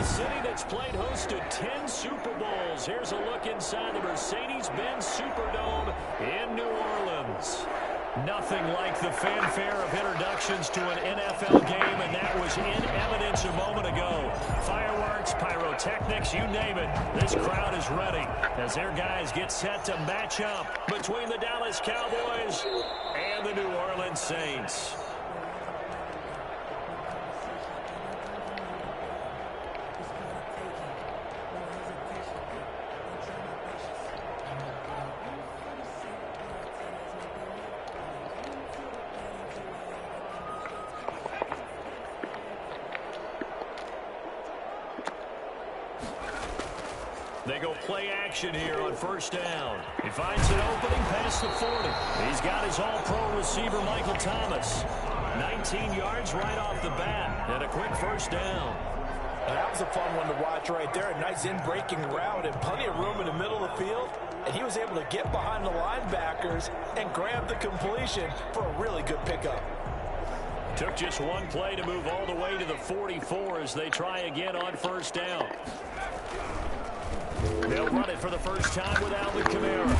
A city that's played host to 10 Super Bowls. Here's a look inside the Mercedes-Benz Superdome in New Orleans. Nothing like the fanfare of introductions to an NFL game, and that was in evidence a moment ago. Fireworks, pyrotechnics, you name it. This crowd is ready as their guys get set to match up between the Dallas Cowboys and the New Orleans Saints. They go play action here on first down. He finds an opening past the 40. He's got his all-pro receiver, Michael Thomas. 19 yards right off the bat and a quick first down. And that was a fun one to watch right there. A nice in-breaking route and plenty of room in the middle of the field. And he was able to get behind the linebackers and grab the completion for a really good pickup. Took just one play to move all the way to the 44 as they try again on first down. They'll run it for the first time with Alvin Kamara.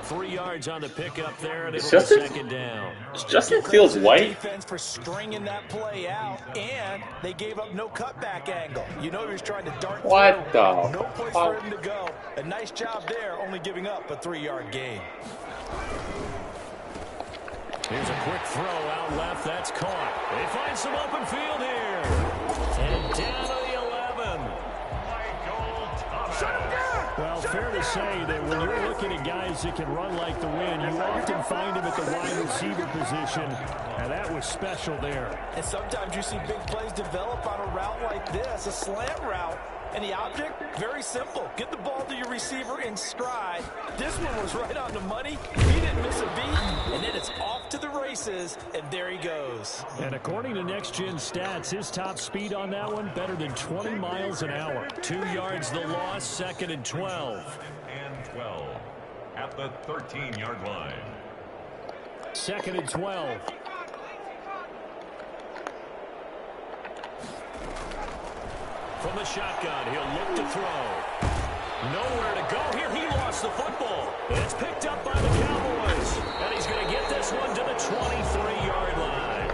3 yards on the pickup there, and it'll be second down. Is Justin Fields white? Defense for stringing that play out, and they gave up no cutback angle. You know he was trying to dart What through. the? No place for him to go. A nice job there, only giving up a 3-yard gain. Here's a quick throw out left. That's caught. They find some open field here. And down to the 11. Well, fair to say that when you're looking at guys that can run like the wind, you often find them at the wide receiver position, and that was special there. And sometimes you see big plays develop on a route like this, a slant route. And the object, very simple. Get the ball to your receiver in stride. This one was right on the money. He didn't miss a beat. And then it's off to the races, and there he goes. And according to Next Gen Stats, his top speed on that one, better than 20 miles an hour. 2 yards the loss, second and 12. And 12 at the 13-yard line. Second and 12. From the shotgun, he'll look to throw. Nowhere to go here. He lost the football. It's picked up by the Cowboys. And he's going to get this one to the 23-yard line.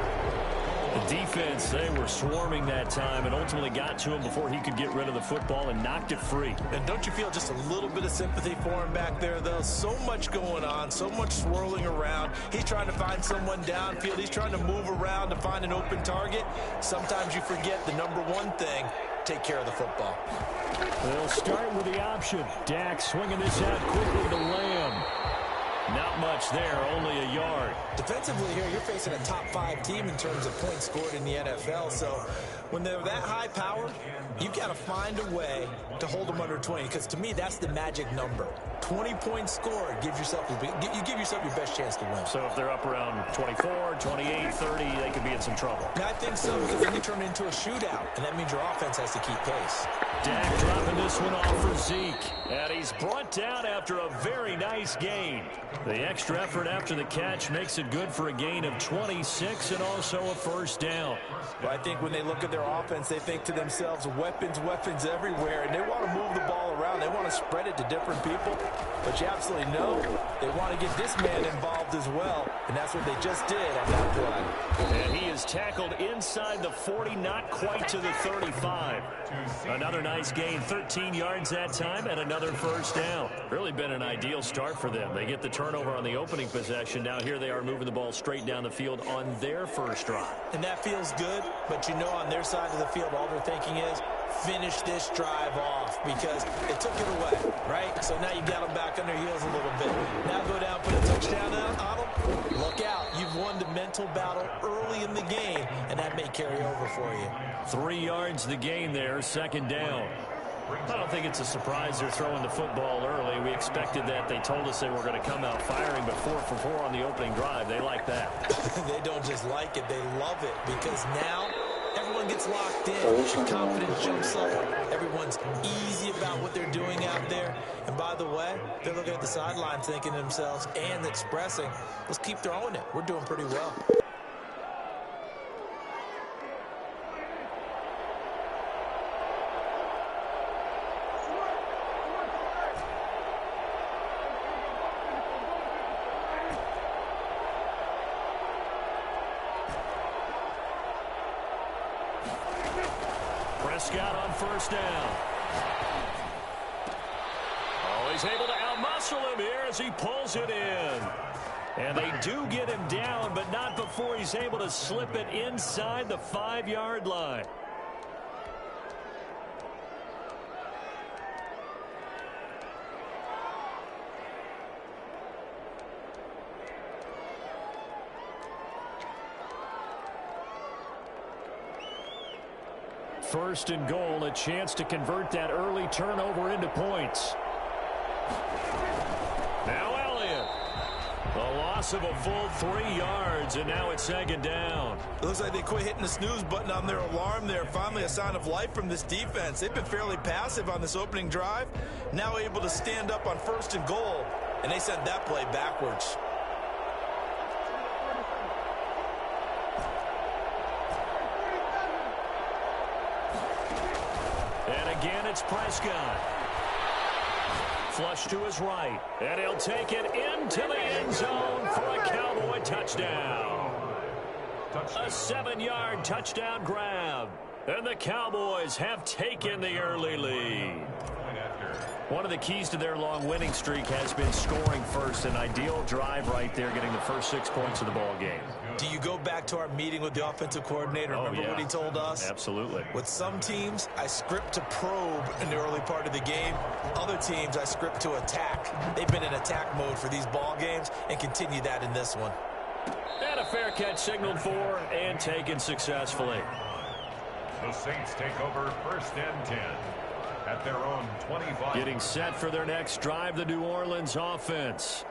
The defense, they were swarming that time and ultimately got to him before he could get rid of the football and knocked it free. And don't you feel just a little bit of sympathy for him back there, though? So much going on, so much swirling around. He's trying to find someone downfield. He's trying to move around to find an open target. Sometimes you forget the number one thing. Take care of the football. They'll start with the option. Dak swinging this out quickly to Lamb. Not much there, only a yard. Defensively here, you're facing a top-5 team in terms of points scored in the NFL. So when they're that high power, you've got to find a way to hold them under 20. Because to me, that's the magic number. 20 points scored, you give yourself your best chance to win. So if they're up around 24, 28, 30, they could be in some trouble. I think so, because then you turn it into a shootout, and that means your offense has to keep pace. Dak dropping this one off for Zeke. And he's brought down after a very nice gain. The extra effort after the catch makes it good for a gain of 26 and also a first down. Well, I think when they look at their offense, they think to themselves, weapons everywhere, and they want to move the ball around. They want to spread it to different people. But you absolutely know they want to get this man involved as well, and that's what they just did on that play. And he is tackled inside the 40, not quite to the 35. Another nice gain, 13 yards that time, and another first down. Really been an ideal start for them. They get the turnover on the opening possession. Now here they are moving the ball straight down the field on their first drive. And that feels good, but you know on their side of the field, all they're thinking is, finish this drive off because they took it away, right? So now you got them back on their heels a little bit. Now go down, put a touchdown on them. Look out. You've won the mental battle early in the game, and that may carry over for you. 3 yards the gain there, second down. I don't think it's a surprise they're throwing the football early. We expected that. They told us they were going to come out firing, but 4 for 4 on the opening drive. They like that. They don't just like it. They love it because now everyone gets locked in. The confidence jumps up. Everyone's easy about what they're doing out there. And by the way, they're looking at the sideline thinking to themselves and expressing, let's keep throwing it. We're doing pretty well. Prescott on first down. Oh, he's able to outmuscle him here as he pulls it in. And they do get him down, but not before he's able to slip it inside the 5-yard line. First and goal, a chance to convert that early turnover into points. Now Elliott. A loss of a full 3 yards, and now it's second down. It looks like they quit hitting the snooze button on their alarm there. Finally a sign of life from this defense. They've been fairly passive on this opening drive. Now able to stand up on first and goal, and they sent that play backwards. Again, it's Prescott. Flush to his right. And he'll take it into the end zone for a Cowboy touchdown. A 7-yard touchdown grab. And the Cowboys have taken the early lead. One of the keys to their long winning streak has been scoring first. An ideal drive right there, getting the first 6 points of the ball game. Do you go back to our meeting with the offensive coordinator? Remember what he told us? Absolutely. With some teams, I script to probe in the early part of the game. Other teams, I script to attack. They've been in attack mode for these ball games and continue that in this one. And a fair catch signaled for and taken successfully. The Saints take over first and 10 at their own 25. Getting set for their next drive, the New Orleans offense.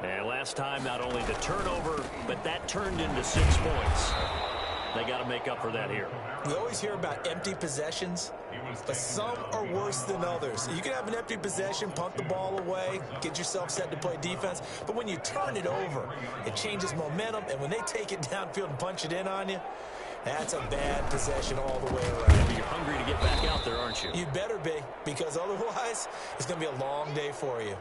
And last time, not only the turnover, but that turned into 6 points. They got to make up for that here. We always hear about empty possessions, but some are worse than others. You can have an empty possession, punt the ball away, get yourself set to play defense, but when you turn it over, it changes momentum, and when they take it downfield and punch it in on you, that's a bad possession all the way around. Yeah, but you're hungry to get back out there, aren't you? You better be, because otherwise, it's going to be a long day for you.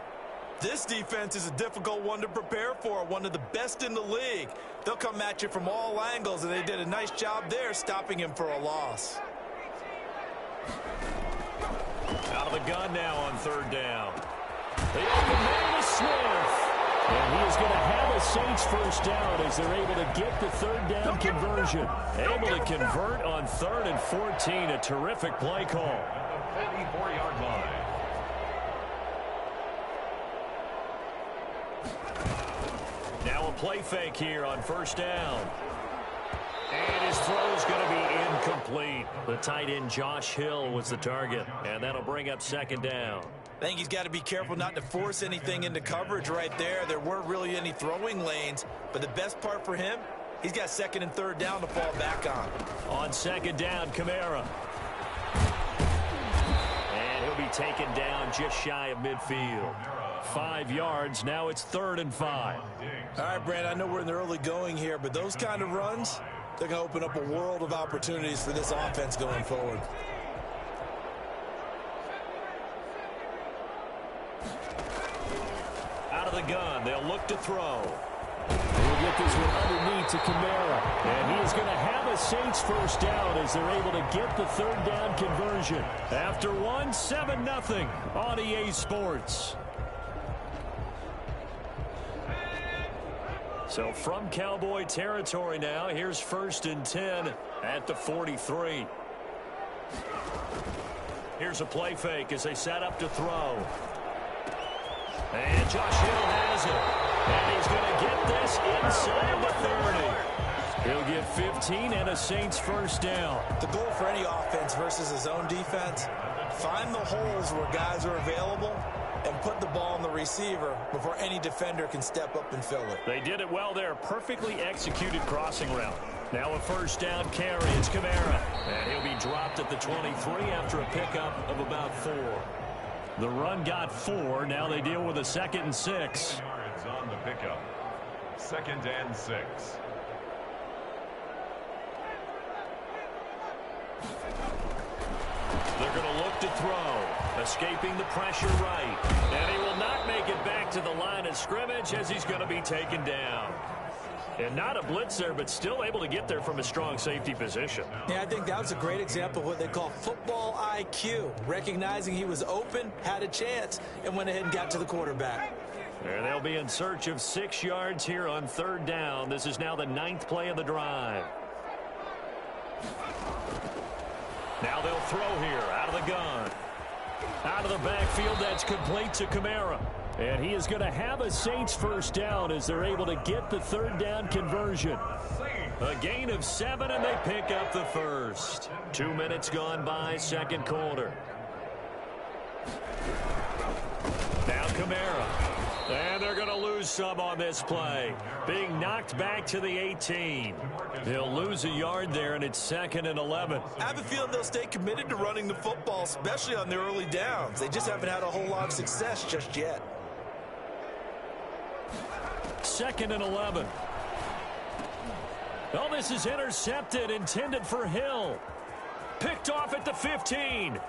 This defense is a difficult one to prepare for, one of the best in the league. They'll come at you from all angles, and they did a nice job there stopping him for a loss. Out of the gun now on third down. The open man is Smith. And he is going to have a Saints first down as they're able to get the third down conversion. Able to convert on 3rd and 14. A terrific play call. At the 44-yard line. Now a play fake here on first down. And his throw is going to be incomplete. The tight end Josh Hill was the target. And that'll bring up second down. I think he's got to be careful not to force anything into coverage right there. There weren't really any throwing lanes. But the best part for him, he's got 2nd and 3rd down to fall back on. On second down, Kamara. And he'll be taken down just shy of midfield. 5 yards. Now it's 3rd and 5. All right, Brad, I know we're in the early going here, but those kind of runs, they're going to open up a world of opportunities for this offense going forward. Out of the gun, they'll look to throw. We'll get this one underneath to Kamara. And he is going to have a Saints first down as they're able to get the third down conversion. After 7-0 on EA Sports. So from Cowboy territory now, here's 1st and 10 at the 43. Here's a play fake as they set up to throw. And Josh Hill has it. And he's going to get this inside the 30. He'll get 15 and a Saints first down. The goal for any offense versus his own defense, find the holes where guys are available and put the ball on the receiver before any defender can step up and fill it. They did it well there. Perfectly executed crossing route. Now a first down carry. It's Kamara. And he'll be dropped at the 23 after a pickup of about 4. The run got 4. Now they deal with a 2nd and 6. Yards on the pickup. 2nd and 6. They're going to look to throw. Escaping the pressure right. And he will not make it back to the line of scrimmage as he's going to be taken down. And not a blitzer, but still able to get there from a strong safety position. Yeah, I think that was a great example of what they call football IQ. Recognizing he was open, had a chance, and went ahead and got to the quarterback. And they'll be in search of 6 yards here on 3rd down. This is now the 9th play of the drive. Now they'll throw here out of the gun. Out of the backfield, that's complete to Kamara. And he is going to have a Saints first down as they're able to get the 3rd down conversion. A gain of 7, and they pick up the first. 2 minutes gone by, 2nd quarter. Now Kamara. And they're going to lose some on this play. Being knocked back to the 18. They'll lose a yard there, and it's 2nd and 11. I have a feeling they'll stay committed to running the football, especially on their early downs. They just haven't had a whole lot of success just yet. 2nd and 11. Oh, this is intercepted, intended for Hill. Picked off at the 15.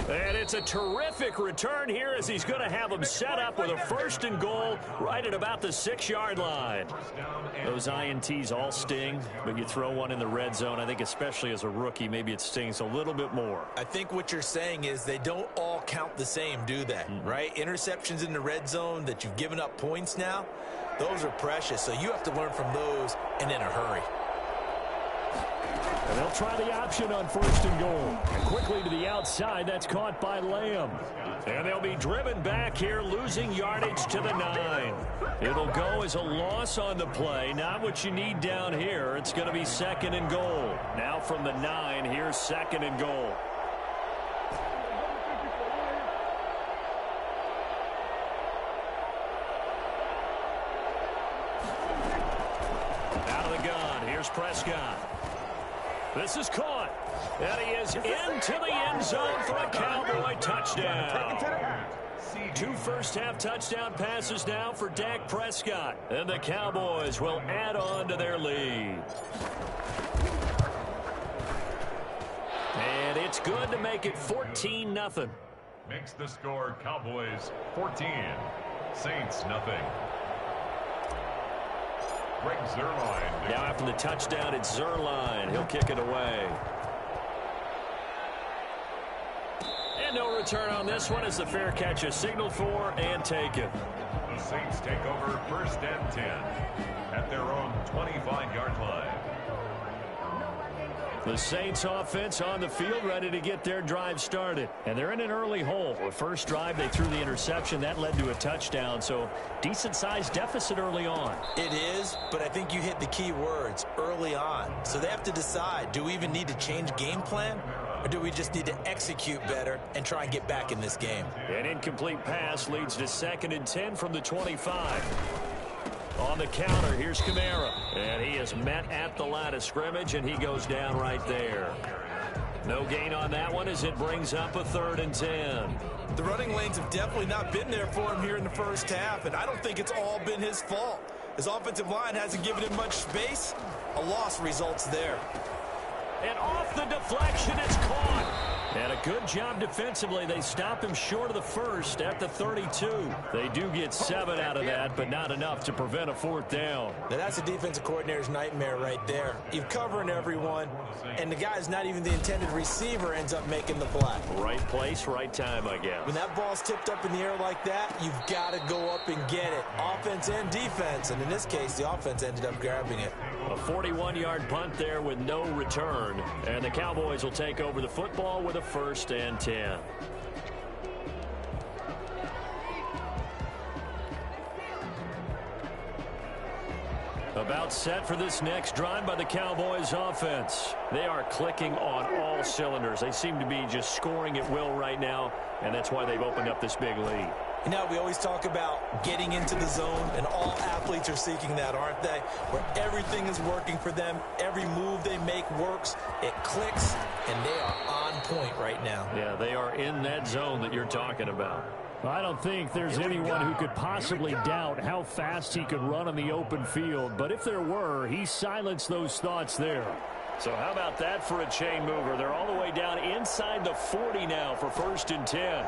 And it's a terrific return here as he's going to have them set up with a 1st and goal right at about the 6-yard line. Those INTs all sting, but you throw one in the red zone, I think especially as a rookie, maybe it stings a little bit more. I think what you're saying is they don't all count the same, do they? Right? Interceptions in the red zone that you've given up points now, those are precious. So you have to learn from those and in a hurry. And they'll try the option on 1st and goal. And quickly to the outside, that's caught by Lamb. And they'll be driven back here, losing yardage to the 9. It'll go as a loss on the play. Not what you need down here. It's going to be 2nd and goal. Now from the 9, here's 2nd and goal. Out of the gun, here's Prescott. This is caught. And he is into the end zone for a Cowboy touchdown. 2 first-half touchdown passes now for Dak Prescott. And the Cowboys will add on to their lead. And it's good to make it 14-0. Makes the score Cowboys 14, Saints nothing. Greg Zuerlein. Now after the touchdown, it's Zuerlein. He'll kick it away. And no return on this one as the fair catch is signaled for and taken. The Saints take over 1st and 10 at their own 25-yard line. The Saints offense on the field ready to get their drive started. And they're in an early hole. The first drive, they threw the interception. That led to a touchdown. So decent-sized deficit early on. It is, but I think you hit the key words, early on. So they have to decide, do we even need to change game plan? Or do we just need to execute better and try and get back in this game? An incomplete pass leads to 2nd and 10 from the 25. On the counter, here's Kamara. And he is met at the line of scrimmage, and he goes down right there. No gain on that one as it brings up a 3rd and 10. The running lanes have definitely not been there for him here in the first half, and I don't think it's all been his fault. His offensive line hasn't given him much space. A loss results there. And off the deflection, it's caught. And a good job defensively. They stop him short of the 1st at the 32. They do get 7 out of that, but not enough to prevent a 4th down. Now that's a defensive coordinator's nightmare right there. You're covering everyone, and the guy's not even the intended receiver ends up making the play. Right place, right time, I guess. When that ball's tipped up in the air like that, you've got to go up and get it. Offense and defense, and in this case, the offense ended up grabbing it. A 41-yard punt there with no return. And the Cowboys will take over the football with a 1st and 10. About set for this next drive by the Cowboys offense. They are clicking on all cylinders. They seem to be just scoring at will right now, and that's why they've opened up this big lead. You know, we always talk about getting into the zone, and all athletes are seeking that, aren't they? Where everything is working for them, every move they make works, it clicks, and they are on point right now. Yeah, they are in that zone that you're talking about. I don't think there's anyone who could possibly doubt how fast he could run on the open field, but if there were, he silenced those thoughts there. So how about that for a chain mover? They're all the way down inside the 40 now for 1st and 10.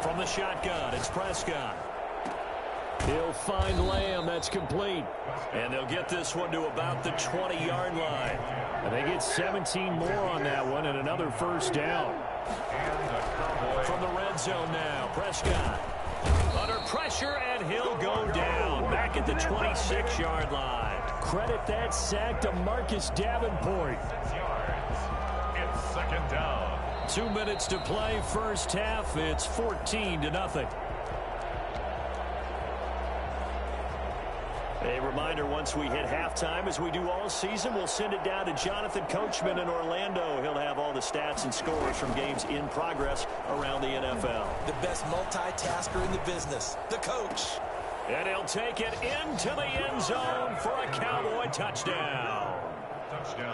From the shotgun, it's Prescott. He'll find Lamb. That's complete. And they'll get this one to about the 20-yard line. And they get 17 more on that one and another first down. From the red zone now, Prescott. Under pressure, and he'll go down. Back at the 26-yard line. Credit that sack to Marcus Davenport. It's 2nd down. 2 minutes to play, first half. It's 14-0. A reminder, once we hit halftime, as we do all season, we'll send it down to Jonathan Coachman in Orlando. He'll have all the stats and scores from games in progress around the NFL. The best multitasker in the business, the coach. And he'll take it into the end zone for a Cowboy touchdown.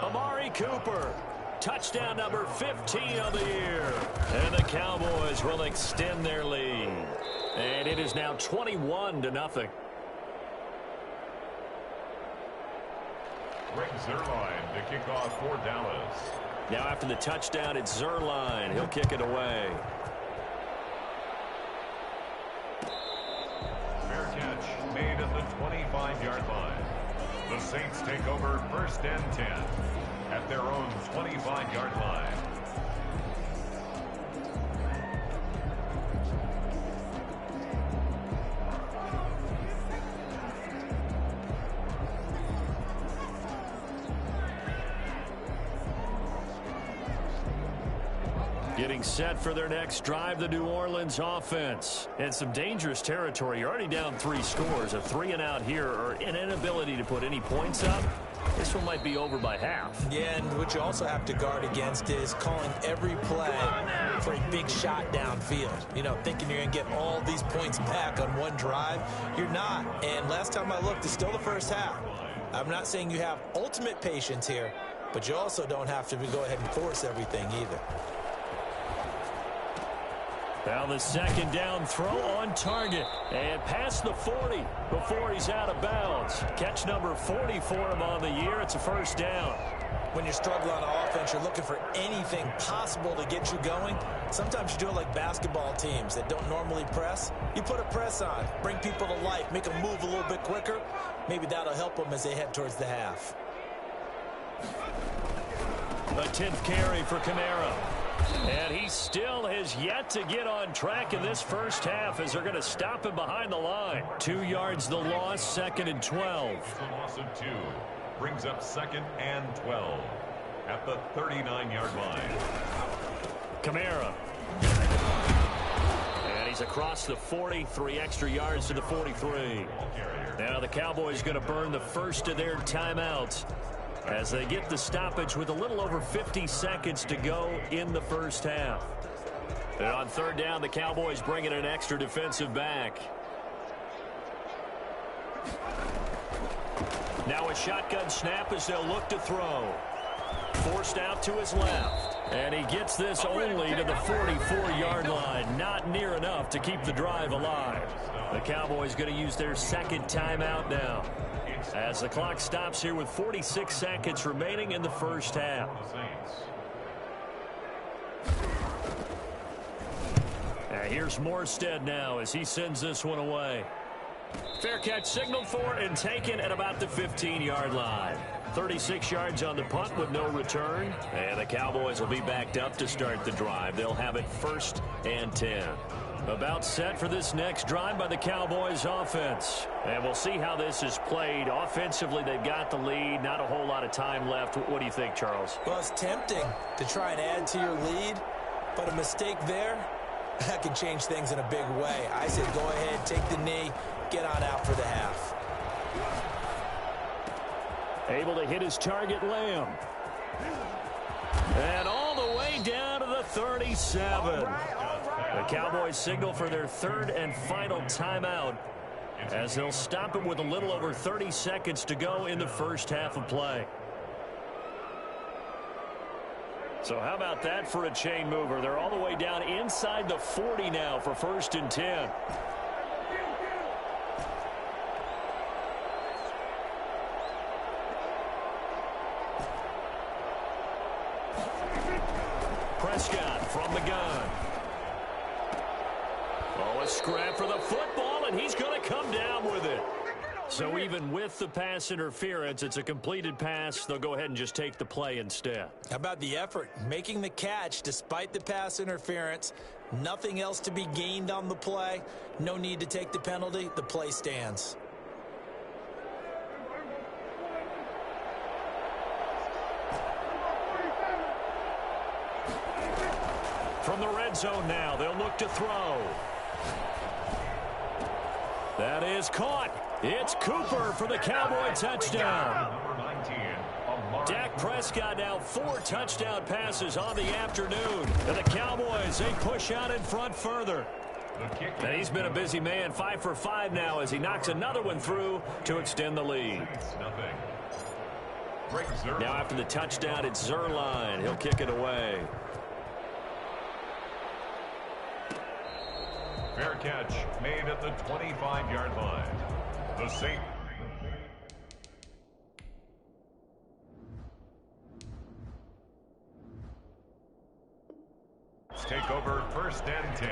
Amari Cooper, touchdown number 15 of the year. And the Cowboys will extend their lead. And it is now 21-0. Greg Zuerlein to kick off for Dallas. Now after the touchdown, it's Zuerlein. He'll kick it away. Fair catch made at the 25-yard line. The Saints take over 1st and 10 at their own 25-yard line. Getting set for their next drive, the New Orleans offense. And some dangerous territory. You're already down 3 scores. A 3-and-out here, or an inability to put any points up. This one might be over by half. Yeah, and what you also have to guard against is calling every play for a big shot downfield. You know, thinking you're going to get all these points back on one drive. You're not. And last time I looked, it's still the first half. I'm not saying you have ultimate patience here, but you also don't have to go ahead and force everything either. Now the 2nd down throw on target. And past the 40 before he's out of bounds. Catch number 40 for him on the year. It's a first down. When you're struggling on offense, you're looking for anything possible to get you going. Sometimes you do it like basketball teams that don't normally press. You put a press on, bring people to life, make them move a little bit quicker. Maybe that'll help them as they head towards the half. The 10th carry for Kamara. And he still has yet to get on track in this first half as they're going to stop him behind the line. 2 yards the loss, 2nd and 12. It's a loss of 2. Brings up 2nd and 12 at the 39-yard line. Kamara. And he's across the 40, 3 extra yards to the 43. Now the Cowboys going to burn the first of their timeouts as they get the stoppage with a little over 50 seconds to go in the first half. And on 3rd down, the Cowboys bring in an extra defensive back. Now a shotgun snap as they'll look to throw. Forced out to his left. And he gets this only to the 44-yard line. Not near enough to keep the drive alive. The Cowboys going to use their 2nd timeout now, as the clock stops here with 46 seconds remaining in the first half. Here's Morstead now as he sends this one away. Fair catch signaled for and taken at about the 15-yard line. 36 yards on the punt with no return. And the Cowboys will be backed up to start the drive. They'll have it 1st and 10. About set for this next drive by the Cowboys offense. And we'll see how this is played. Offensively, they've got the lead. Not a whole lot of time left. What do you think, Charles? Well, it's tempting to try and add to your lead, but a mistake there, that can change things in a big way. I said go ahead, take the knee, get on out for the half. Able to hit his target, Lamb. And all the way down to the 37. The Cowboys signal for their 3rd and final timeout as they'll stop him with a little over 30 seconds to go in the first half of play. So how about that for a chain mover? They're all the way down inside the 40 now for 1st and 10. from the gun. Oh, a scrap for the football, and he's going to come down with it. So even with the pass interference, it's a completed pass. They'll go ahead and just take the play instead. How about the effort? Making the catch despite the pass interference. Nothing else to be gained on the play. No need to take the penalty. The play stands. From the red zone now, they'll look to throw. That is caught. It's Cooper for the Cowboy touchdown. Dak Prescott now 4 touchdown passes on the afternoon. And the Cowboys, they push out in front further. And he's been a busy man, 5 for 5 now as he knocks another one through to extend the lead. Now after the touchdown, it's Zuerlein. He'll kick it away. Fair catch made at the 25-yard line. The Saints. Take over 1st and 10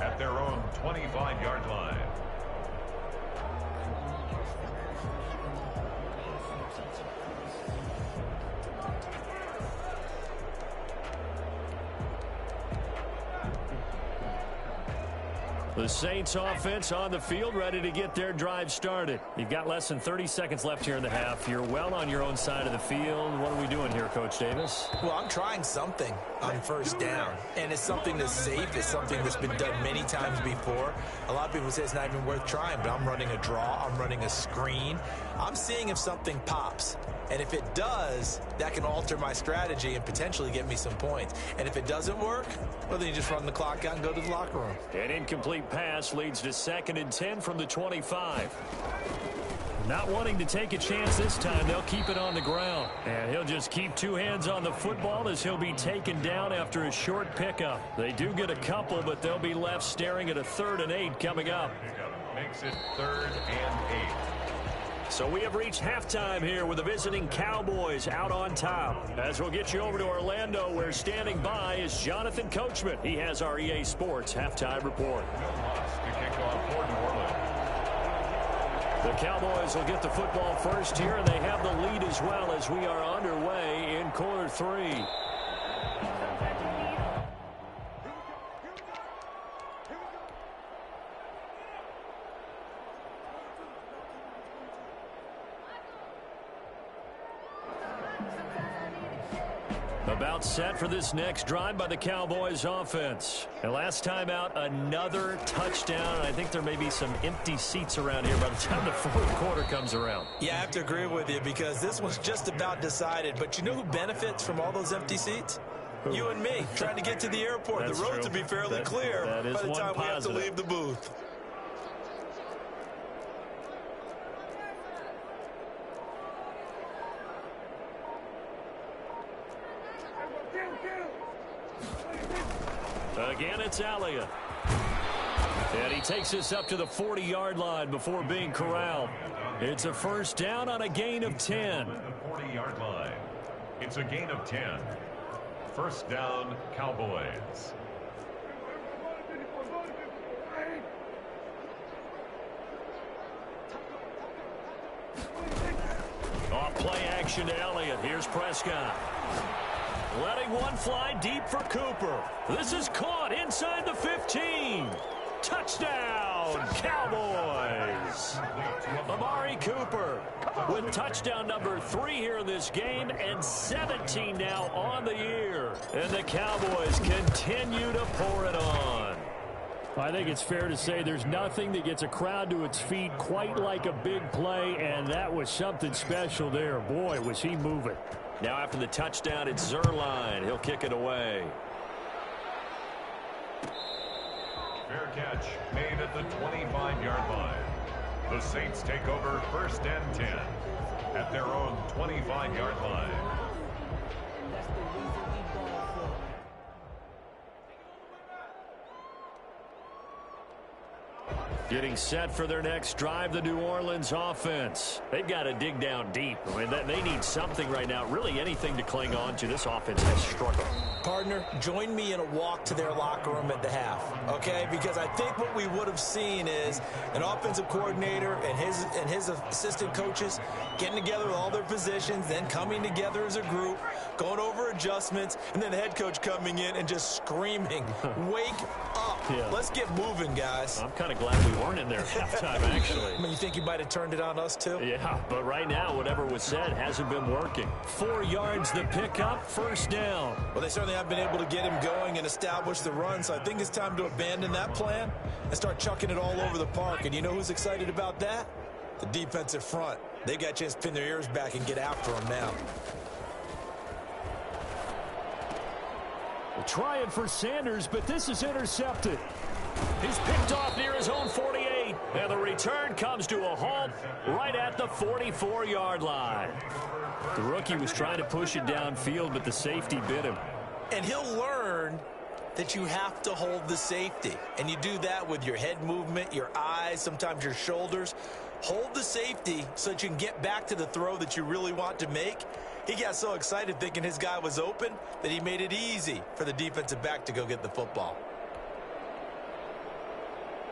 at their own 25-yard line. The Saints offense on the field, ready to get their drive started. You've got less than 30 seconds left here in the half. You're well on your own side of the field. What are we doing here, Coach Davis? Well, I'm trying something on 1st down, and it's something that's safe. It's something that's been done many times before. A lot of people say it's not even worth trying, but I'm running a draw. I'm running a screen. I'm seeing if something pops. And if it does, that can alter my strategy and potentially get me some points. And if it doesn't work, well, then you just run the clock out and go to the locker room. An incomplete pass leads to 2nd and 10 from the 25. Not wanting to take a chance this time, they'll keep it on the ground. And he'll just keep 2 hands on the football as he'll be taken down after a short pickup. They do get a couple, but they'll be left staring at a 3rd and 8 coming up. Makes it 3rd and 8. So we have reached halftime here with the visiting Cowboys out on top. As we'll get you over to Orlando, where standing by is Jonathan Coachman. He has our EA Sports halftime report. The Cowboys will get the football first here, and they have the lead as well as we are underway in quarter 3. About set for this next drive by the Cowboys offense. And last time out, another touchdown. I think there may be some empty seats around here by the time the 4th quarter comes around. Yeah, I have to agree with you because this one's just about decided. But you know who benefits from all those empty seats? You and me, trying to get to the airport. The roads will be fairly clear by the time we have to leave the booth. Again, it's Elliott. And he takes us up to the 40-yard line before being corralled. It's a 1st down on a gain of 10. The 40-yard line. It's a gain of 10. 1st down, Cowboys. Off play action to Elliott. Here's Prescott. Letting one fly deep for Cooper. This is caught inside the 15. Touchdown, Cowboys. Amari Cooper with touchdown number 3 here in this game and 17 now on the year. And the Cowboys continue to pour it on. I think it's fair to say there's nothing that gets a crowd to its feet quite like a big play, and that was something special there. Boy, was he moving. Now after the touchdown, it's Zuerlein. He'll kick it away. Fair catch made at the 25-yard line. The Saints take over 1st and 10 at their own 25-yard line. Getting set for their next drive, the New Orleans offense. They've got to dig down deep. I mean, they need something right now, really anything to cling on to. This offense has struggled. Partner, join me in a walk to their locker room at the half, okay? Because I think what we would have seen is an offensive coordinator and his assistant coaches getting together with all their positions, then coming together as a group, going over adjustments, and then the head coach coming in and just screaming, wake up. Yeah. Let's get moving, guys. I'm kind of glad we weren't in there at halftime, actually. I mean, you think you might have turned it on us, too? Yeah, but right now, whatever was said hasn't been working. 4 yards the pickup, first down. Well, they certainly have been able to get him going and establish the run, so I think it's time to abandon that plan and start chucking it all over the park. And you know who's excited about that? The defensive front. They got a chance to pin their ears back and get after him now. We'll try it for Sanders, but this is intercepted. He's picked off near his own 48, and the return comes to a halt right at the 44-yard line. The rookie was trying to push it downfield, but the safety bit him. And he'll learn that you have to hold the safety. And you do that with your head movement, your eyes, sometimes your shoulders. Hold the safety so that you can get back to the throw that you really want to make. He got so excited thinking his guy was open that he made it easy for the defensive back to go get the football.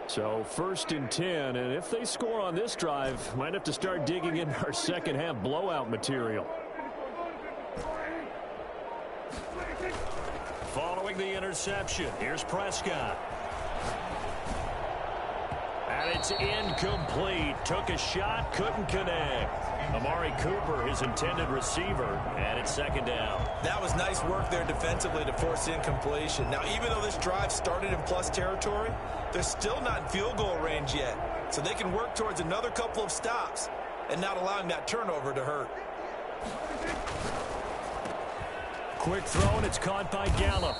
So 1st and 10, and if they score on this drive, might have to start digging in our second half blowout material. Following the interception, here's Prescott. And it's incomplete. Took a shot, couldn't connect. Amari Cooper, his intended receiver, and it's second down. That was nice work there defensively to force incompletion. Now, even though this drive started in plus territory, they're still not in field goal range yet. So they can work towards another couple of stops and not allowing that turnover to hurt. Quick throw, and it's caught by Gallup.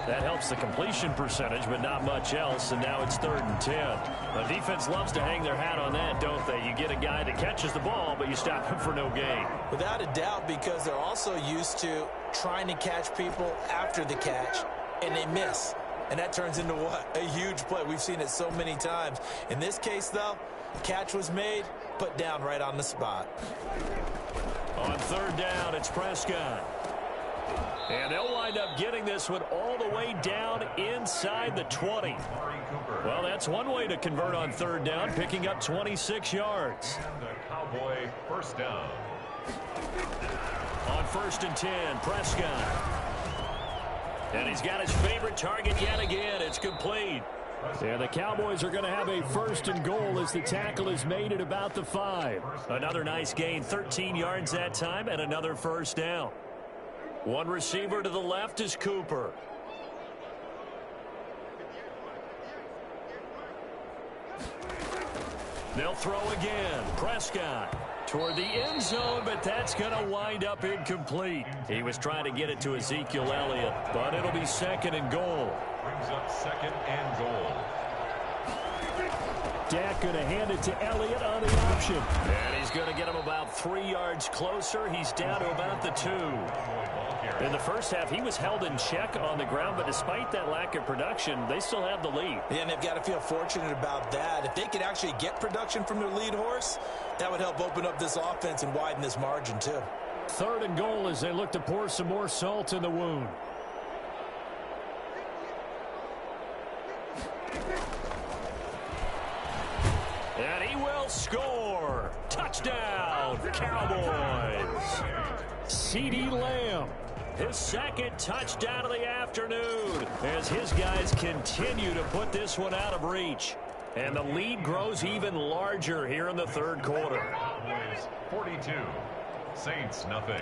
That helps the completion percentage, but not much else, and now it's 3rd and 10. The defense loves to hang their hat on that, don't they? You get a guy that catches the ball, but you stop him for no gain. Without a doubt, because they're also used to trying to catch people after the catch, and they miss. And that turns into what? A huge play. We've seen it so many times. In this case, though, catch was made, put down right on the spot. On 3rd down, it's Prescott. And they'll wind up getting this one all the way down inside the 20. Well, that's one way to convert on 3rd down, picking up 26 yards. And the Cowboy first down. On 1st and 10, Prescott. And he's got his favorite target yet again. It's complete. And the Cowboys are going to have a 1st and goal as the tackle is made at about the 5. Another nice gain, 13 yards that time, and another first down. One receiver to the left is Cooper. They'll throw again. Prescott toward the end zone, but that's going to wind up incomplete. He was trying to get it to Ezekiel Elliott, but it'll be 2nd and goal. Brings up 2nd and goal. Dak going to hand it to Elliott on the option. And he's going to get him about 3 yards closer. He's down to about the 2. In the first half, he was held in check on the ground, but despite that lack of production, they still have the lead. Yeah, and they've got to feel fortunate about that. If they could actually get production from their lead horse, that would help open up this offense and widen this margin, too. 3rd and goal as they look to pour some more salt in the wound. And he will score. Touchdown, Cowboys. CeeDee Lamb, his 2nd touchdown of the afternoon as his guys continue to put this one out of reach. And the lead grows even larger here in the 3rd quarter. Cowboys 42, Saints nothing.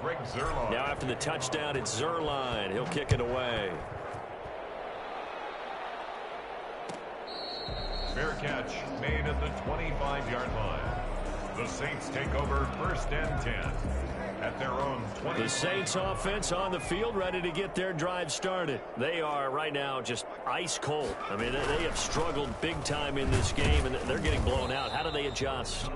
Greg Zuerlein. Now after the touchdown, it's Zuerlein. He'll kick it away. Fair catch made at the 25-yard line. The Saints take over 1st and 10 at their own 20. The Saints offense on the field ready to get their drive started. They are right now just ice cold. I mean, they have struggled big time in this game, and they're getting blown out. How do they adjust?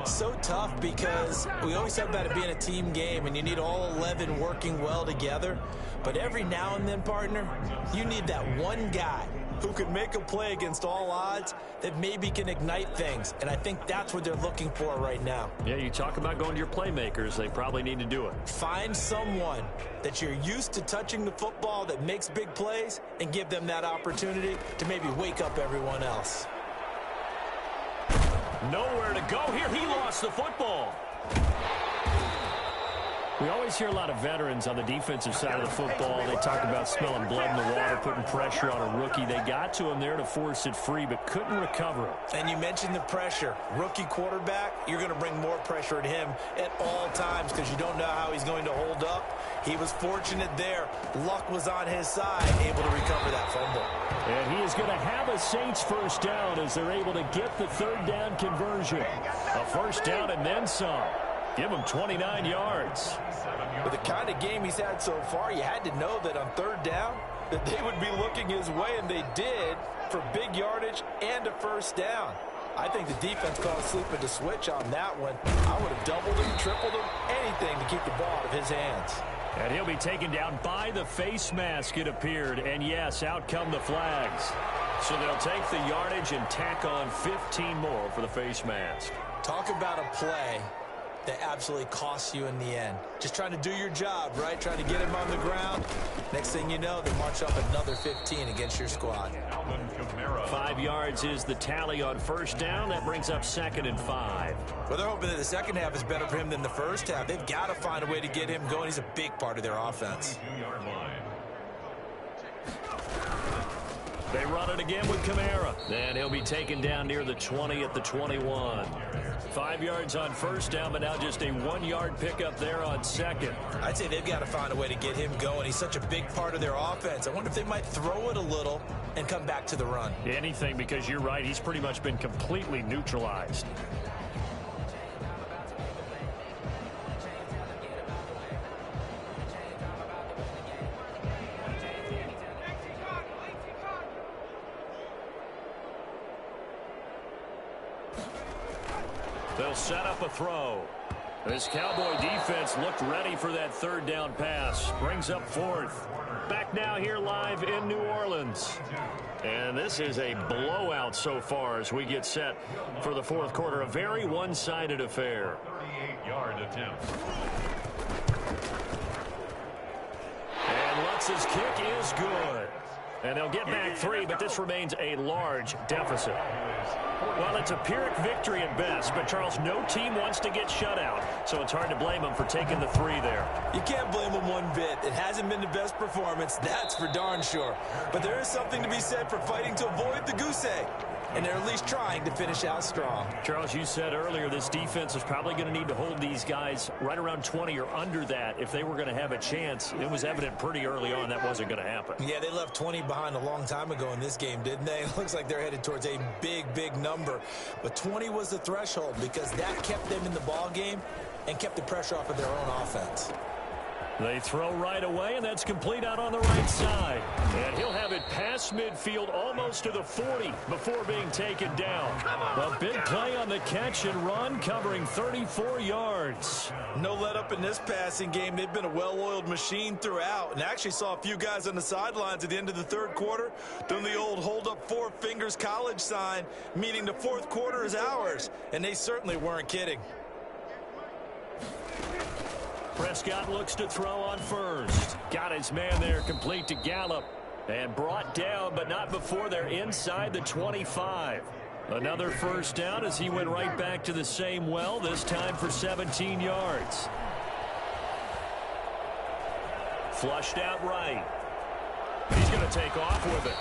So tough because we always talk about it being a team game, and you need all 11 working well together. But every now and then, partner, you need that one guy who can make a play against all odds that maybe can ignite things. And I think that's what they're looking for right now. Yeah, you talk about going to your playmakers. They probably need to do it. Find someone that you're used to touching the football that makes big plays and give them that opportunity to maybe wake up everyone else. Nowhere to go here. He lost the football. We always hear a lot of veterans on the defensive side of the football. They talk about smelling blood in the water, putting pressure on a rookie. They got to him there to force it free, but couldn't recover it. And you mentioned the pressure. Rookie quarterback, you're going to bring more pressure at him at all times because you don't know how he's going to hold up. He was fortunate there. Luck was on his side, able to recover that fumble. And he is going to have a Saints first down as they're able to get the third down conversion. A first down and then some. Give him 29 yards. With the kind of game he's had so far, you had to know that on third down that they would be looking his way, and they did, for big yardage and a first down. I think the defense called sleeping to switch on that one. I would have doubled him, tripled him, anything to keep the ball out of his hands. And he'll be taken down by the face mask, it appeared. And, yes, out come the flags. So they'll take the yardage and tack on 15 more for the face mask. Talk about a play that absolutely costs you in the end. Just trying to do your job, right? Trying to get him on the ground. Next thing you know, they march up another 15 against your squad. 5 yards is the tally on first down. That brings up 2nd and 5. Well, they're hoping that the second half is better for him than the first half. They've got to find a way to get him going. He's a big part of their offense. They run it again with Kamara. And he'll be taken down near the 20 at the 21. 5 yards on first down, but now just a 1-yard pickup there on second. I'd say they've got to find a way to get him going. He's such a big part of their offense. I wonder if they might throw it a little and come back to the run. Anything, because you're right. He's pretty much been completely neutralized. They'll set up a throw. This Cowboy defense looked ready for that third down pass. Brings up 4th. Back now here live in New Orleans. And this is a blowout so far as we get set for the fourth quarter. A very one-sided affair. 38-yard attempt. And Lutz's kick is good. And they'll get back 3, but this remains a large deficit. Well, it's a Pyrrhic victory at best, but, Charles, no team wants to get shut out, so it's hard to blame them for taking the 3 there. You can't blame them one bit. It hasn't been the best performance, that's for darn sure. But there is something to be said for fighting to avoid the goose egg, and they're at least trying to finish out strong. Charles, you said earlier this defense is probably going to need to hold these guys right around 20 or under that if they were going to have a chance. It was evident pretty early on that wasn't going to happen. Yeah, they left 20 behind a long time ago in this game, didn't they? It looks like they're headed towards a big, big number. But 20 was the threshold because that kept them in the ball game and kept the pressure off of their own offense. They throw right away, and that's complete out on the right side. And he'll have it past midfield almost to the 40 before being taken down. A big play on the catch and run, covering 34 yards. No let up in this passing game. They've been a well-oiled machine throughout. And actually saw a few guys on the sidelines at the end of the third quarter doing the old hold up 4 fingers college sign, meaning the fourth quarter is ours. And they certainly weren't kidding. Prescott looks to throw on first. Got his man there, complete to Gallup. And brought down, but not before they're inside the 25. Another first down as he went right back to the same well, this time for 17 yards. Flushed out right. He's going to take off with it.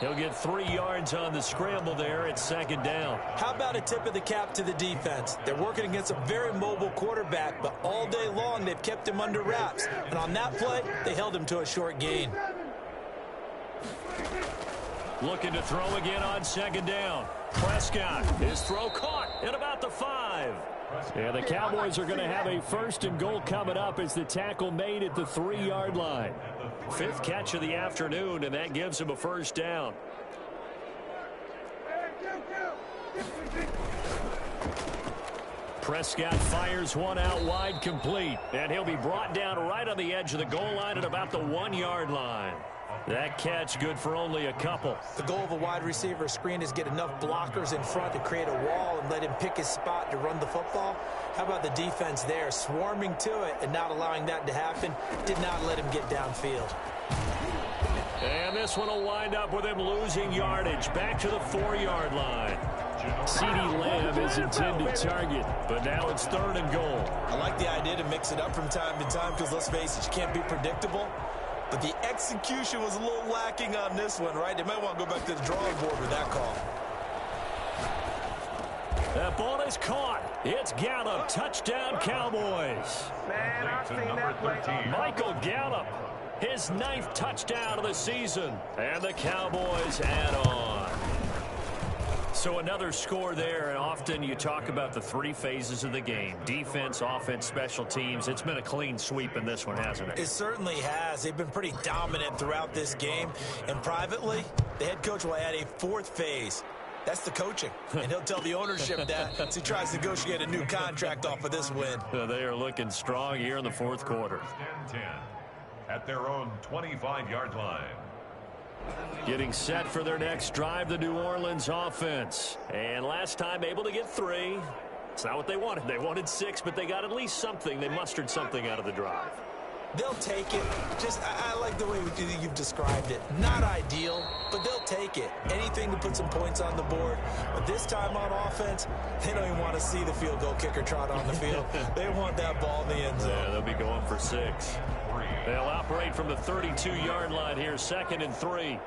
He'll get 3 yards on the scramble there at 2nd down. How about a tip of the cap to the defense? They're working against a very mobile quarterback, but all day long they've kept him under wraps. And on that play, they held him to a short gain. Looking to throw again on 2nd down. Prescott, his throw caught at about the 5. And the Cowboys are going to have a 1st and goal coming up as the tackle made at the 3-yard line. 5th catch of the afternoon, and that gives him a first down. Prescott fires one out wide, complete. And he'll be brought down right on the edge of the goal line at about the 1-yard line. That catch good for only a couple. The goal of a wide receiver screen is get enough blockers in front to create a wall and let him pick his spot to run the football. How about the defense there, swarming to it and not allowing that to happen? Did not let him get downfield. And this one will wind up with him losing yardage back to the 4-yard line. CeeDee Lamb is intended target, but now it's 3rd and goal. I like the idea to mix it up from time to time because, let's face it, you can't be predictable. But the execution was a little lacking on this one, right? They might want to go back to the drawing board with that call. That ball is caught. It's Gallup. Touchdown, Cowboys. Michael Gallup, his 9th touchdown of the season. And the Cowboys add on. So another score there, and often you talk about the 3 phases of the game. Defense, offense, special teams. It's been a clean sweep in this one, hasn't it? It certainly has. They've been pretty dominant throughout this game. And privately, the head coach will add a 4th phase. That's the coaching. And he'll tell the ownership that as he tries to negotiate a new contract off of this win. They are looking strong here in the 4th quarter. 10 at their own 25-yard line. Getting set for their next drive, the New Orleans offense. And last time able to get 3. It's not what they wanted. They wanted 6, but they got at least something. They mustered something out of the drive. They'll take it. I like the way you've described it. Not ideal, but they'll take it. Anything to put some points on the board. But this time on offense, they don't even want to see the field goal kicker trot on the field. They want that ball in the end zone. Yeah, they'll be going for 6. They'll operate from the 32-yard line here, 2nd and 3.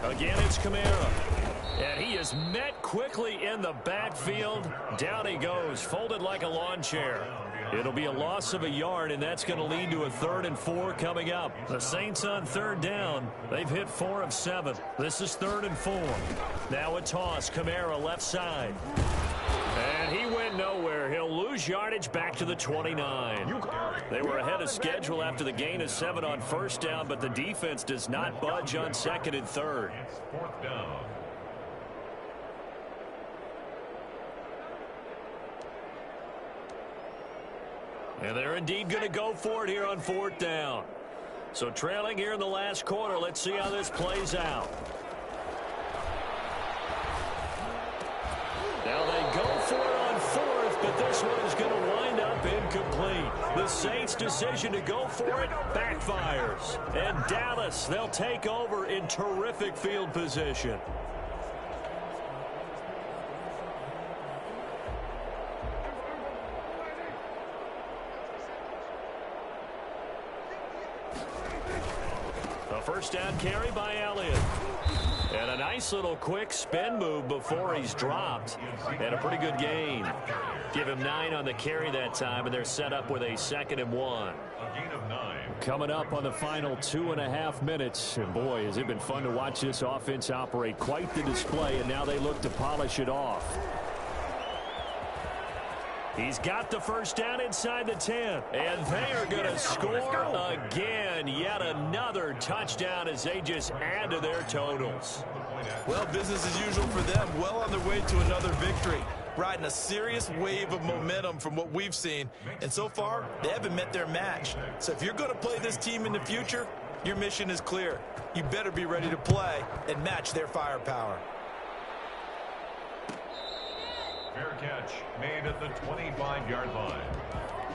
Again, it's Kamara. And he is met quickly in the backfield. Down he goes, folded like a lawn chair. It'll be a loss of a yard, and that's going to lead to a 3rd and 4 coming up. The Saints on 3rd down. They've hit 4 of 7. This is 3rd and 4. Now a toss. Kamara left side. And he went nowhere. He'll lose yardage back to the 29. They were ahead of schedule after the gain of 7 on 1st down, but the defense does not budge on 2nd and 3rd. 4th down. And they're indeed going to go for it here on 4th down. So trailing here in the last quarter. Let's see how this plays out. Now they go for it on 4th, but this one is going to wind up incomplete. The Saints' decision to go for it backfires. And Dallas, they'll take over in terrific field position. A 1st down carry by Elliott. And a nice little quick spin move before he's dropped. And a pretty good gain. Give him 9 on the carry that time, and they're set up with a 2nd and 1. A gain of 9. Coming up on the final 2.5 minutes. And boy, has it been fun to watch this offense operate. Quite the display, and now they look to polish it off. He's got the 1st down inside the 10. And they are going to score again. Yet another touchdown as they just add to their totals. Well, business as usual for them. Well on their way to another victory. Riding a serious wave of momentum from what we've seen. And so far, they haven't met their match. So if you're going to play this team in the future, your mission is clear. You better be ready to play and match their firepower. Fair catch made at the 25-yard line.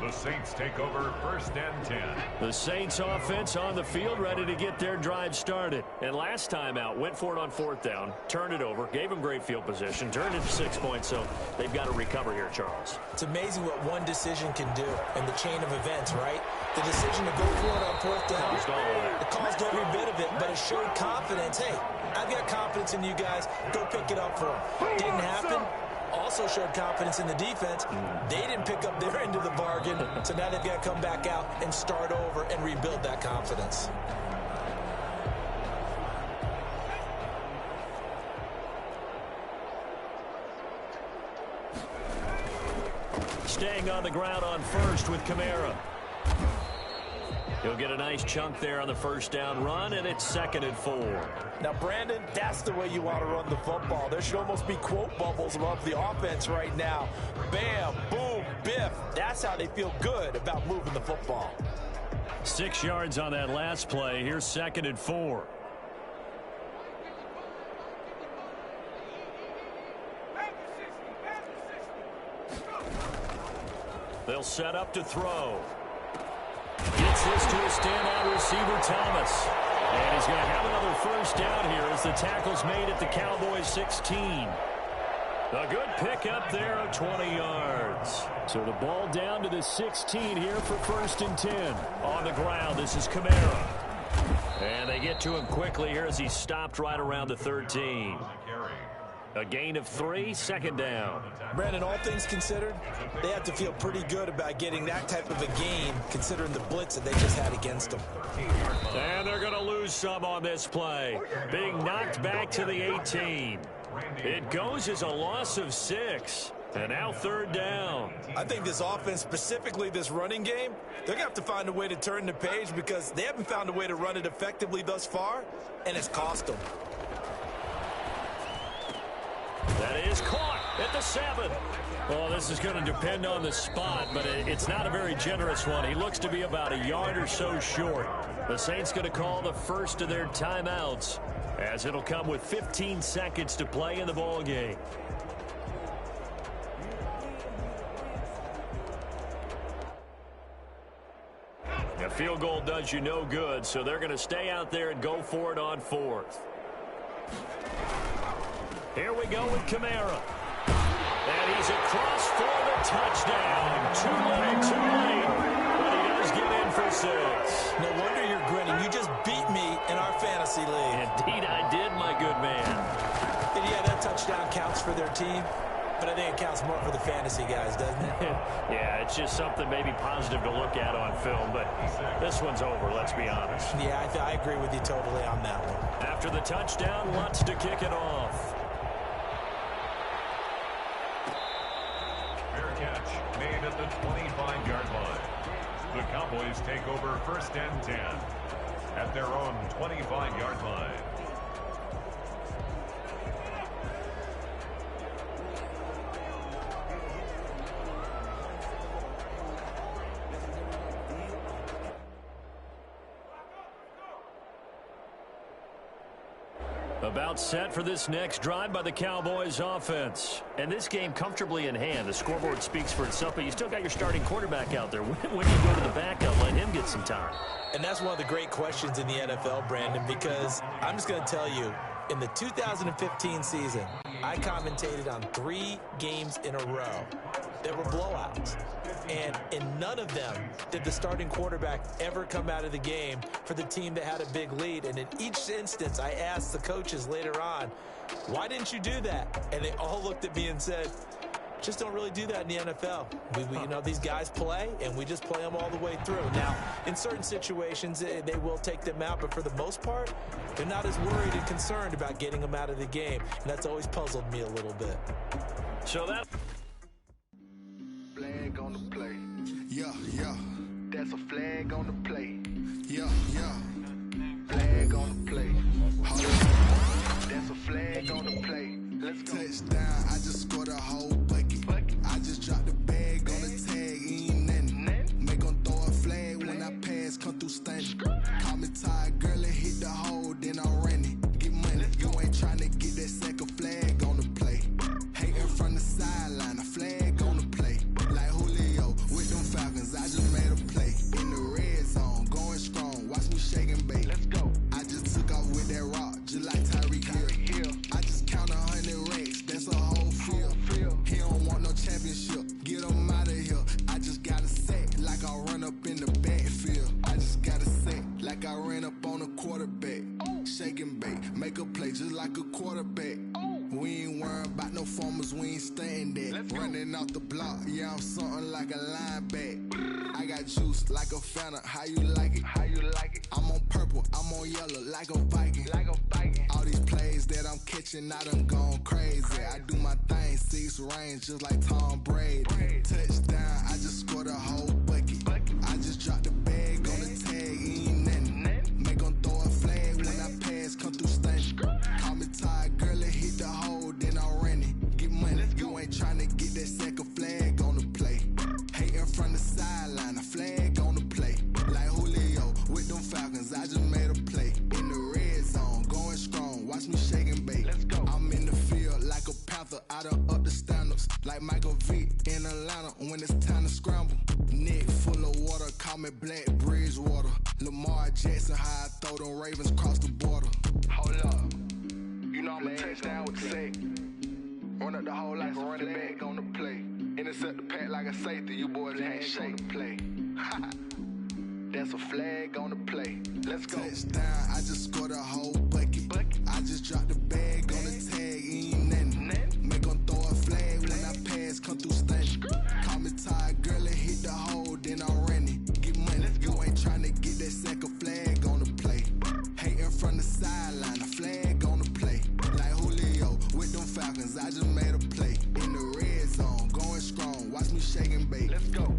The Saints take over 1st and 10. The Saints offense on the field ready to get their drive started. And last time out, went for it on 4th down, turned it over, gave them great field position, turned it to 6 points, so they've got to recover here, Charles. It's amazing what one decision can do in the chain of events, right? The decision to go for it on 4th down, it caused every bit of it, but it showed confidence. Hey, I've got confidence in you guys. Go pick it up for them. Didn't happen. Also showed confidence in the defense. They didn't pick up their end of the bargain, so now they've got to come back out and start over and rebuild that confidence. Staying on the ground on 1st with Kamara. He'll get a nice chunk there on the first down run, and it's 2nd and 4. Now, Brandon, that's the way you want to run the football. There should almost be quote bubbles above the offense right now. Bam, boom, biff. That's how they feel good about moving the football. 6 yards on that last play. Here's 2nd and 4. They'll set up to throw. Gets this to a standout receiver, Thomas. And he's going to have another first down here as the tackle's made at the Cowboys 16. A good pickup there of 20 yards. So the ball down to the 16 here for 1st and 10. On the ground, this is Kamara. And they get to him quickly here as he's stopped right around the 13. A gain of 3, 2nd down. Brandon, all things considered, they have to feel pretty good about getting that type of a gain considering the blitz that they just had against them. And they're going to lose some on this play. Being knocked back to the 18. It goes as a loss of 6. And now 3rd down. I think this offense, specifically this running game, they're going to have to find a way to turn the page because they haven't found a way to run it effectively thus far, and it's cost them. That is caught at the 7. Well, this is going to depend on the spot, but it's not a very generous one. He looks to be about a yard or so short. The Saints going to call the first of their timeouts as it'll come with 15 seconds to play in the ball game. A field goal does you no good, so they're going to stay out there and go for it on 4th. Here we go with Kamara. And he's across for the touchdown. Too late. But he does get in for 6. No wonder you're grinning. You just beat me in our fantasy league. Indeed I did, my good man. And yeah, that touchdown counts for their team, but I think it counts more for the fantasy guys, doesn't it? Yeah, it's just something maybe positive to look at on film, but this one's over, let's be honest. Yeah, I agree with you totally on that one. After the touchdown, Lutz to kick it off. Catch made at the 25-yard line. The Cowboys take over 1st and 10 at their own 25-yard line. About set for this next drive by the Cowboys offense. And this game comfortably in hand. The scoreboard speaks for itself, but you still got your starting quarterback out there. When you go to the backup, let him get some time. And that's one of the great questions in the NFL, Brandon, because I'm just going to tell you, in the 2015 season, I commentated on 3 games in a row that were blowouts. And in none of them did the starting quarterback ever come out of the game for the team that had a big lead. And in each instance, I asked the coaches later on, why didn't you do that? And they all looked at me and said, just don't really do that in the NFL. You know, these guys play, and we just play them all the way through. Now, in certain situations, they will take them out, but for the most part, they're not as worried and concerned about getting them out of the game. And that's always puzzled me a little bit. So that... Flag on the play. Yeah, yeah. That's a flag on the play. Yeah, yeah. Flag on the play. Hold on. That's a flag on the play. Let's go. Touchdown, I just scored a whole bucket. I just dropped the bag on the tag, ain't nothing. Make 'em throw a flag when I pass, come through stunning. Call me tired, girl, and hit the hole, then I'm running. Get money, you ain't trying to get that second flag on the play. Hating from the sideline, a flag on the play. Like Julio with them Falcons, I just made a play. In the red zone, going strong, watch me shake and bake. Let's go. I just took off with that rock, just like Tyreek Hill. I just count 100 racks, that's a whole field. He don't want no championship, get him out of here. I just got a sack, like I run up in the backfield. I just got a sack, like I ran up on a quarterback. Shake and bake, make a play just like a quarterback. We ain't worrying about no formers, we ain't staying there. Running off the block, yeah, I'm something like a linebacker. I got juice like a Fanta, how you like it? How you like it? I'm on purple, I'm on yellow, like a Viking. Like a Viking. All these plays that I'm catching, I done gone crazy. I do my thing, 6 range, just like Tom Brady. Touchdown, I just scored a whole bucket. I just dropped the bag on the tag, them Ravens cross the border. Hold up. You know I'm a touchdown with the sack. Run up the whole like a running back on the play. Intercept the pack like a safety. You boys ain't shake the play. That's a flag on the play. Let's go. Touchdown, I just scored a whole bucket. I just dropped the bag on the tag, ain't nothing. Make them throw a flag when I pass, come through stunning. Call me tired, girl, and hit the hole, then I'm running. Get money, you ain't tryna get that second flag on the play. Hating from the sideline, a flag on the play. Like Julio with them Falcons, I just made a play. In the red zone, going strong, watch me shake and bake. Let's go.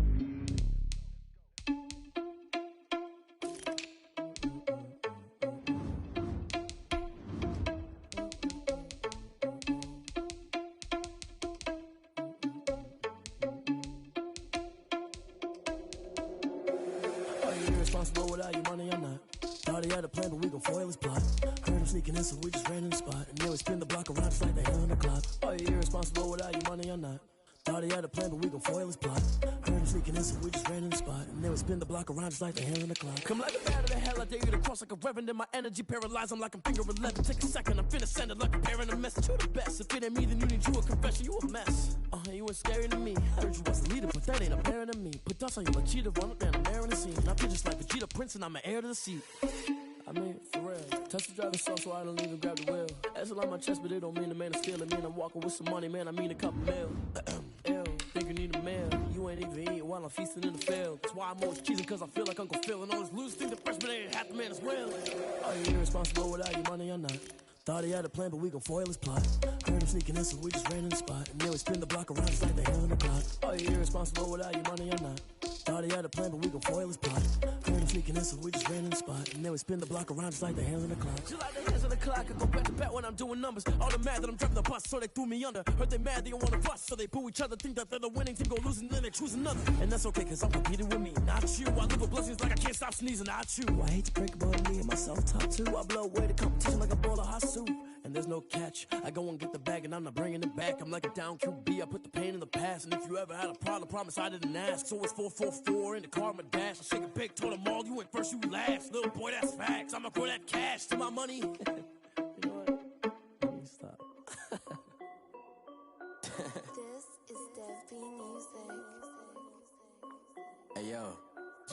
Irresponsible without your money or not. Thought he had a plan, but we gon' foil his plot. Heard him sneaking in, so we just ran in the spot. And then we spin the block around just like the hell on the clock. Are you irresponsible without your money or not? Thought he had a plan, but we gon' foil his plot. Heard him sneaking in, so we just ran in the spot. And then we spin the block around just like the hell on the clock. Come like a bat of the hell, I dare you to cross like a reverend. In my energy paralyzed, I'm like I'm finger 11. Take a second, I'm finna send it like a parent a message. You the best, if it ain't me, then you need you a confession. You a mess. You ain't scary to me. Heard you was the leader, but that ain't apparent to me. Put dust on you like cheetah, run up down the air in the scene. I feel just like Vegeta Prince, and I'm an heir to the seat. I mean, for real. Touch the driver's soft so I don't even grab the wheel. That's on my chest, but it don't mean the man is stealing. Mean I'm walking with some money, man. I mean a couple mil. Ew, think you need a meal. You ain't even eating while I'm feasting in the field. That's why I'm always cheesing, cause I feel like Uncle Phil. And all this loose thing, the freshman ain't half the man as well. Are you irresponsible without your money or not? Thought he had a plan, but we gon' foil his plot. Heard him sneaking in, so we just ran in the spot. And then we spin the block around just like the hell on the clock. Are you irresponsible without your money or not? Thought he had a plan, but we gon' foil his plot. Heard him sneaking in, so we just ran in the spot. And then we spin the block around just like the hands on the clock. Just like the hands on the clock, I go back to back when I'm doing numbers. All the mad that I'm driving the bus, so they threw me under. Heard they mad, they don't wanna bust, so they boo each other. Think that they're the winning team, go losing, then they choose another. And that's okay, cause I'm competing with me, not you. I live with blessings like I can't stop sneezing, not you. I hate to break about me and my self-talk too. I blow away the competition like a bowl of hot soup. And there's no catch. I go and get the bag and I'm not bringing it back. I'm like a down QB, I put the pain in the past. And if you ever had a problem, promise I didn't ask. So it's 444 in the car, my dash. I shake a big, told them all, you went first, you last. Little boy, that's facts. I'ma grow that cash to my money. You know what? Let me stop. This is Dev B Music. Hey yo,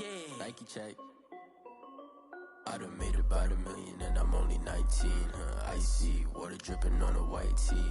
yeah, Nike check. I done made about $1 million and I'm only 19, Icy, water dripping on a white tee.